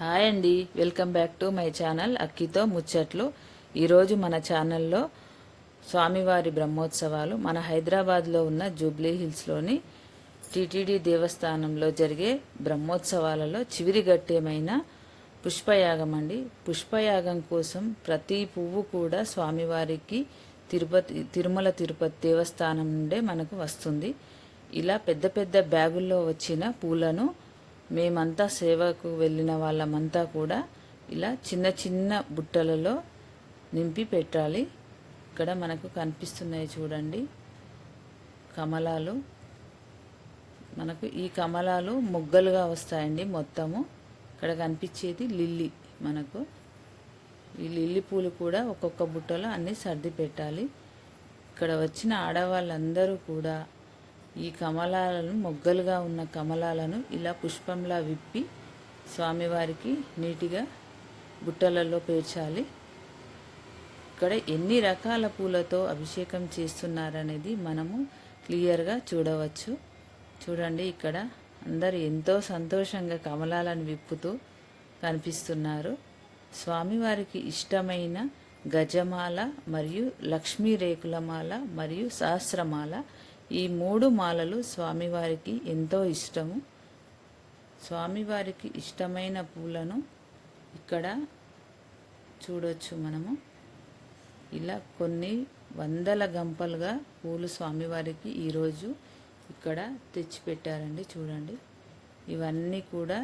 Hi అండి, welcome back to my channel అక్కితో ముచ్చట్లు. ఈరోజు మన ఛానల్లో స్వామివారి బ్రహ్మోత్సవాలు మన హైదరాబాద్లో ఉన్న జూబ్లీ హిల్స్లోని టీటీడీ దేవస్థానంలో జరిగే బ్రహ్మోత్సవాలలో చివరి ఘట్టమైన పుష్పయాగం అండి. పుష్పయాగం కోసం ప్రతి పువ్వు కూడా స్వామివారికి తిరుమల తిరుపతి దేవస్థానం నుండే మనకు వస్తుంది. ఇలా పెద్ద పెద్ద బ్యాగుల్లో వచ్చిన పూలను మేమంతా సేవకు వెళ్ళిన వాళ్ళమంతా కూడా ఇలా చిన్న చిన్న బుట్టలలో నింపి పెట్టాలి. ఇక్కడ మనకు కనిపిస్తున్నాయి చూడండి కమలాలు. మనకు ఈ కమలాలు మొగ్గలుగా వస్తాయండి మొత్తము. ఇక్కడ కనిపించేది లిల్లీ. మనకు ఈ లిల్లీ పూలు కూడా ఒక్కొక్క బుట్టలో అన్నీ సర్ది పెట్టాలి. ఇక్కడ వచ్చిన ఆడవాళ్ళందరూ కూడా ఈ కమలాలను, మొగ్గలుగా ఉన్న కమలాలను ఇలా పుష్పంలా విప్పి స్వామివారికి నీటిగా బుట్టలలో పేర్చాలి. ఇక్కడ ఎన్ని రకాల పూలతో అభిషేకం చేస్తున్నారనేది మనము క్లియర్గా చూడవచ్చు. చూడండి, ఇక్కడ అందరు ఎంతో సంతోషంగా కమలాలను విప్పుతూ కనిపిస్తున్నారు. స్వామివారికి ఇష్టమైన గజమాల మరియు లక్ష్మీ రేకుల మాల మరియు సహస్రమాల, ఈ 3 మాలలు స్వామివారికి ఎంతో ఇష్టము. స్వామివారికి ఇష్టమైన పూలను ఇక్కడ చూడొచ్చు మనము. ఇలా కొన్ని వందల గంపలుగా పూలు స్వామివారికి ఈరోజు ఇక్కడ తెచ్చిపెట్టారండి. చూడండి, ఇవన్నీ కూడా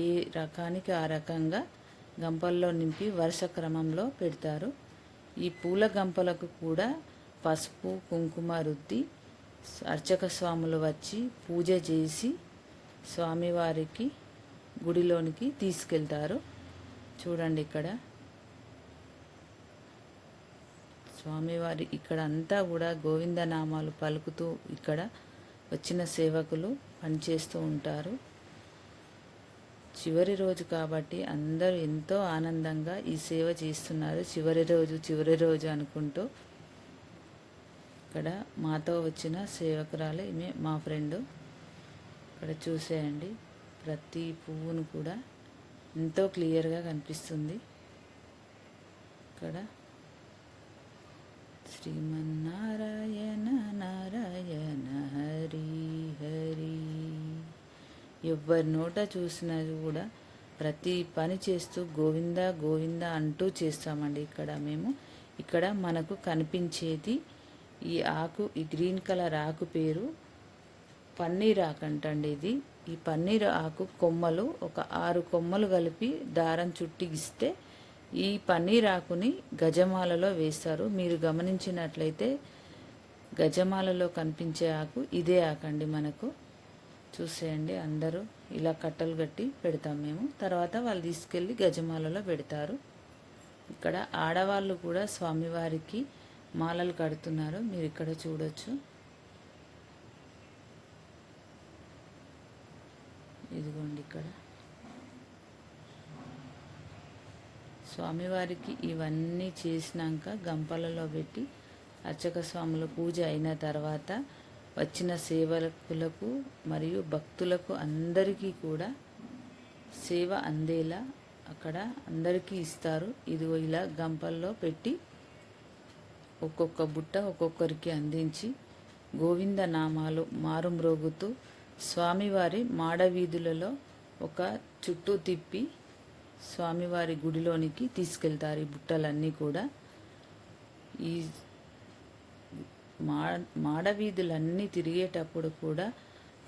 ఏ రకానికి ఆ రకంగా గంపల్లో నింపి వరుస క్రమంలో పెడతారు. ఈ పూల గంపలకు కూడా పసుపు కుంకుమ రుద్ది అర్చక స్వాములు వచ్చి పూజ చేసి స్వామివారికి గుడిలోనికి తీసుకెళ్తారు. చూడండి, ఇక్కడ స్వామివారి ఇక్కడ అంతా కూడా గోవిందనామాలు పలుకుతూ ఇక్కడ వచ్చిన సేవకులు పనిచేస్తూ ఉంటారు. చివరి రోజు కాబట్టి అందరూ ఎంతో ఆనందంగా ఈ సేవ చేస్తున్నారు. చివరి రోజు అనుకుంటూ ఇక్కడ మాతో వచ్చిన సేవకురాలు ఈమె మా ఫ్రెండు. ఇక్కడ చూసేయండి, ప్రతి పువ్వును కూడా ఎంతో క్లియర్గా కనిపిస్తుంది. ఇక్కడ శ్రీమన్నారాయణ నారాయణ హరి హరి. ఎవరి నోట చూసినా కూడా ప్రతి పని చేస్తూ గోవింద గోవింద అంటూ చేస్తామండి. ఇక్కడ మనకు కనిపించేది ఈ ఆకు, ఈ గ్రీన్ కలర్ ఆకు పేరు పన్నీర్ ఆకు అంటండి. ఈ పన్నీర్ ఆకు కొమ్మలు ఒక 6 కొమ్మలు కలిపి దారం చుట్టిగిస్తే ఈ పన్నీర్ ఆకుని గజమాలలో వేస్తారు. మీరు గమనించినట్లయితే గజమాలలో కనిపించే ఆకు ఇదే ఆకండి. మనకు చూసేయండి, అందరూ ఇలా కట్టలు కట్టి పెడతాం మేము. తర్వాత వాళ్ళు తీసుకెళ్ళి గజమాలలో పెడతారు. ఇక్కడ ఆడవాళ్ళు కూడా స్వామివారికి మాలలు కడుతున్నారు. మీరు ఇక్కడ చూడొచ్చు. ఇదిగోండి, ఇక్కడ స్వామివారికి ఇవన్నీ చేసినాక గంపలలో పెట్టి అర్చక స్వాముల పూజ అయిన తర్వాత వచ్చిన సేవకులకు మరియు భక్తులకు అందరికీ కూడా సేవ అందేలా అక్కడ అందరికీ ఇస్తారు. ఇదిగో ఇలా గంపల్లో పెట్టి ఒక్కొక్క బుట్ట ఒక్కొక్కరికి అందించి గోవింద నామాలు మారుమ్రోగుతూ స్వామివారి మాడవీధులలో ఒక చుట్టూ తిప్పి స్వామివారి గుడిలోనికి తీసుకెళ్తారు. ఈ బుట్టలన్నీ కూడా ఈ మాడవీధులన్నీ తిరిగేటప్పుడు కూడా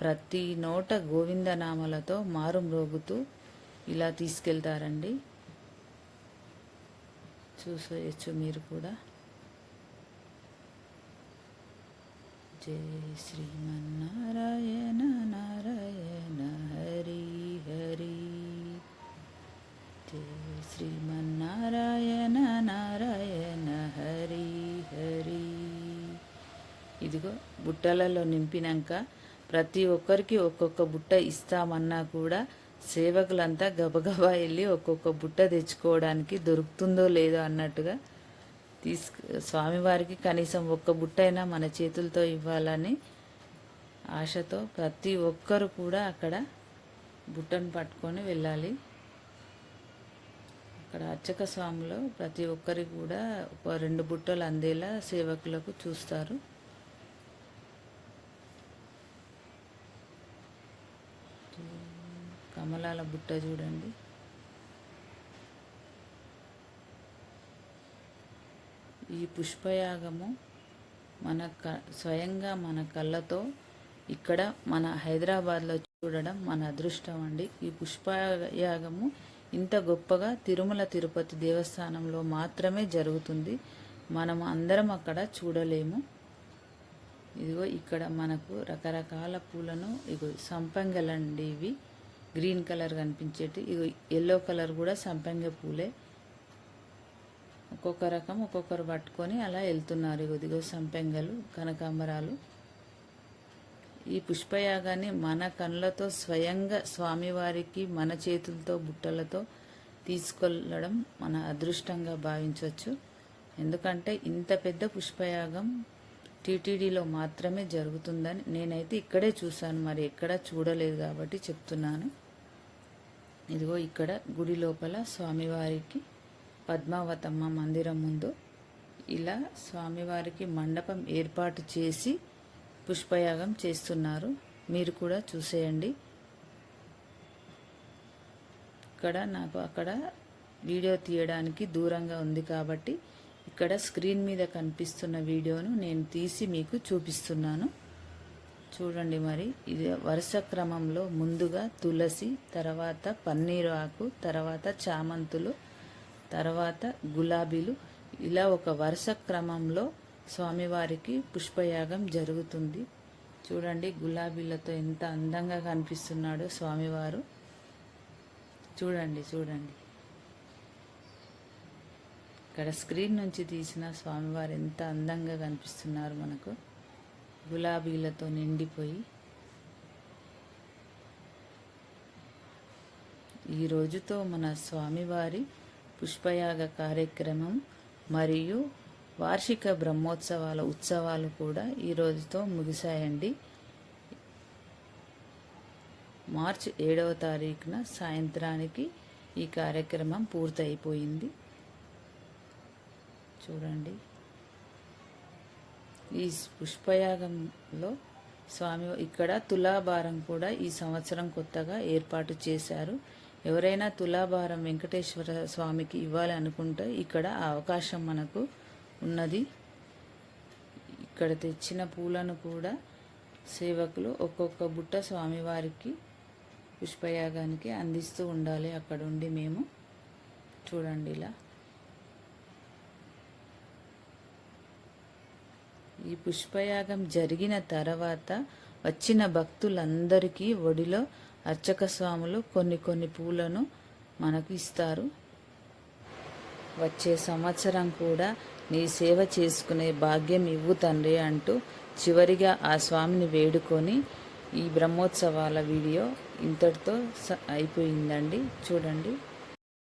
ప్రతి నోట గోవిందనామాలతో మారుమ్రోగుతూ ఇలా తీసుకెళ్తారండి. చూసేయచ్చు మీరు కూడా. జై శ్రీమన్నారాయణ నారాయణ హరి హరి. జై శ్రీమన్నారాయణ నారాయణ హరి హరి. ఇదిగో బుట్టలలో నింపినాక ప్రతి ఒక్కరికి ఒక్కొక్క బుట్ట ఇస్తామన్నా కూడా సేవకులంతా గబగబా వెళ్ళి ఒక్కొక్క బుట్ట తెచ్చుకోవడానికి దొరుకుతుందో లేదో అన్నట్టుగా స్వామివారికి కనీసం ఒక్క బుట్ట అయినా మన చేతులతో ఇవ్వాలని ఆశతో ప్రతి ఒక్కరు కూడా అక్కడ బుట్టను పట్టుకొని వెళ్ళాలి. ఇక్కడ అర్చక స్వామిలో ప్రతి ఒక్కరికి కూడా ఒక 2 బుట్టలు అందేలా సేవకులకు చూస్తారు. కమలాల బుట్ట చూడండి. ఈ పుష్పయాగము స్వయంగా మన కళ్ళతో ఇక్కడ మన హైదరాబాద్లో చూడడం మన అదృష్టం అండి. ఈ పుష్పయాగము ఇంత గొప్పగా తిరుమల తిరుపతి దేవస్థానంలో మాత్రమే జరుగుతుంది. మనం అందరం అక్కడ చూడలేము. ఇదిగో ఇక్కడ మనకు రకరకాల పూలను, ఇగో సంపంగలండి, ఇవి గ్రీన్ కలర్ కనిపించేటి, ఇగో ఎల్లో కలర్ కూడా సంపంగ పూలే. ఒక్కొక్క రకం ఒక్కొక్కరు పట్టుకొని అలా వెళ్తున్నారు. ఇదిగో సంపెంగలు, కనకాంబరాలు. ఈ పుష్పయాగాన్ని మన కళ్ళతో స్వయంగా స్వామివారికి మన చేతులతో బుట్టలతో తీసుకెళ్ళడం మన అదృష్టంగా భావించవచ్చు. ఎందుకంటే ఇంత పెద్ద పుష్పయాగం టీటీడీలో మాత్రమే జరుగుతుందని నేనైతే ఇక్కడే చూశాను, మరి ఎక్కడ చూడలేదు కాబట్టి చెప్తున్నాను. ఇదిగో ఇక్కడ గుడి లోపల స్వామివారికి పద్మావతమ్మ మందిరం ముందు ఇలా స్వామివారికి మండపం ఏర్పాటు చేసి పుష్పయాగం చేస్తున్నారు. మీరు కూడా చూసేయండి. ఇక్కడ నాకు అక్కడ వీడియో తీయడానికి దూరంగా ఉంది కాబట్టి ఇక్కడ స్క్రీన్ మీద కనిపిస్తున్న వీడియోను నేను తీసి మీకు చూపిస్తున్నాను. చూడండి. మరి ఇది వరుస క్రమంలో ముందుగా తులసి, తర్వాత పన్నీరు ఆకు, తర్వాత చామంతులు, తర్వాత గులాబీలు, ఇలా ఒక వరుస క్రమంలో స్వామివారికి పుష్పయాగం జరుగుతుంది. చూడండి గులాబీలతో ఎంత అందంగా కనిపిస్తున్నాడో స్వామివారు. చూడండి చూడండి, ఇక్కడ స్క్రీన్ నుంచి తీసిన స్వామివారు ఎంత అందంగా కనిపిస్తున్నారు మనకు, గులాబీలతో నిండిపోయి. ఈ రోజుతో మన స్వామివారి పుష్పయాగ కార్యక్రమం మరియు వార్షిక బ్రహ్మోత్సవాల ఉత్సవాలు కూడా ఈ రోజుతో ముగిశాయండి. మార్చి 7వ తారీఖున సాయంత్రానికి ఈ కార్యక్రమం పూర్తయిపోయింది. చూడండి, ఈ పుష్పయాగంలో స్వామి ఇక్కడ తులాభారం కూడా ఈ సంవత్సరం కొత్తగా ఏర్పాటు చేశారు. ఎవరైనా తులాభారం వెంకటేశ్వర స్వామికి ఇవ్వాలి అనుకుంటే ఇక్కడ ఆ అవకాశం మనకు ఉన్నది. ఇక్కడ తెచ్చిన పూలను కూడా సేవకులు ఒక్కొక్క బుట్ట స్వామివారికి పుష్పయాగానికి అందిస్తూ ఉండాలి అక్కడ ఉండి మేము. చూడండి, ఇలా ఈ పుష్పయాగం జరిగిన తర్వాత వచ్చిన భక్తులందరికీ ఒడిలో అర్చక స్వాములు కొన్ని పూలను మనకు ఇస్తారు. వచ్చే సంవత్సరం కూడా నీ సేవ చేసుకునే భాగ్యం ఇవ్వు తండ్రి అంటూ చివరిగా ఆ స్వామిని వేడుకొని ఈ బ్రహ్మోత్సవాల వీడియో ఇంతటితో అయిపోయిందండి. చూడండి.